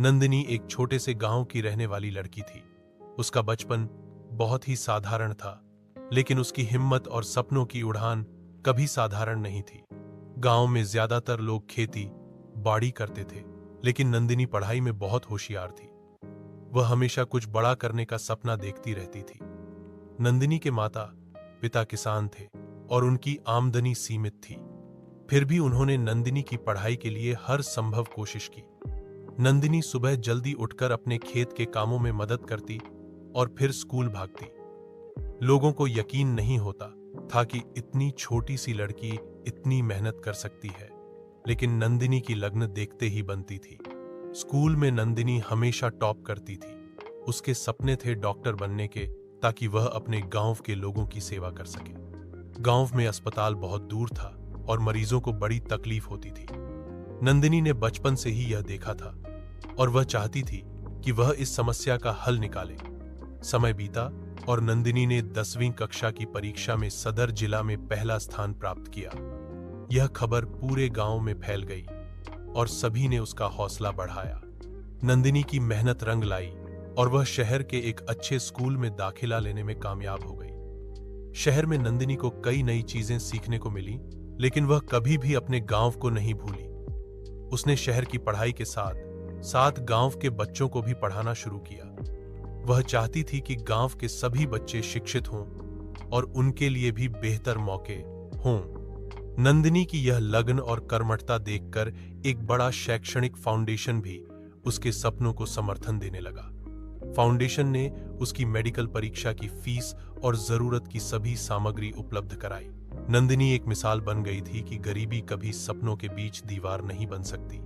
नंदिनी एक छोटे से गांव की रहने वाली लड़की थी। उसका बचपन बहुत ही साधारण था, लेकिन उसकी हिम्मत और सपनों की उड़ान कभी साधारण नहीं थी। गांव में ज्यादातर लोग खेती बाड़ी करते थे, लेकिन नंदिनी पढ़ाई में बहुत होशियार थी। वह हमेशा कुछ बड़ा करने का सपना देखती रहती थी। नंदिनी के माता पिता किसान थे और उनकी आमदनी सीमित थी। फिर भी उन्होंने नंदिनी की पढ़ाई के लिए हर संभव कोशिश की। नंदिनी सुबह जल्दी उठकर अपने खेत के कामों में मदद करती और फिर स्कूल भागती। लोगों को यकीन नहीं होता था कि इतनी छोटी सी लड़की इतनी मेहनत कर सकती है, लेकिन नंदिनी की लगन देखते ही बनती थी। स्कूल में नंदिनी हमेशा टॉप करती थी। उसके सपने थे डॉक्टर बनने के, ताकि वह अपने गांव के लोगों की सेवा कर सके। गांव में अस्पताल बहुत दूर था और मरीजों को बड़ी तकलीफ होती थी। नंदिनी ने बचपन से ही यह देखा था और वह चाहती थी कि वह इस समस्या का हल निकाले। समय बीता और नंदिनी ने 10वीं कक्षा की परीक्षा में सदर जिला में पहला स्थान प्राप्त किया। यह खबर पूरे गांव में फैल गई और सभी ने उसका हौसला बढ़ाया। नंदिनी की मेहनत रंग लाई और वह शहर के एक अच्छे स्कूल में दाखिला लेने में कामयाब हो गई। शहर में नंदिनी को कई नई चीजें सीखने को मिली, लेकिन वह कभी भी अपने गांव को नहीं भूली। उसने शहर की पढ़ाई के साथ साथ गांव के बच्चों को भी पढ़ाना शुरू किया। वह चाहती थी कि गांव के सभी बच्चे शिक्षित हों और उनके लिए भी बेहतर मौके हों। नंदिनी की यह लगन और कर्मठता देखकर एक बड़ा शैक्षणिक फाउंडेशन भी उसके सपनों को समर्थन देने लगा। फाउंडेशन ने उसकी मेडिकल परीक्षा की फीस और जरूरत की सभी सामग्री उपलब्ध कराई। नंदिनी एक मिसाल बन गई थी कि गरीबी कभी सपनों के बीच दीवार नहीं बन सकती।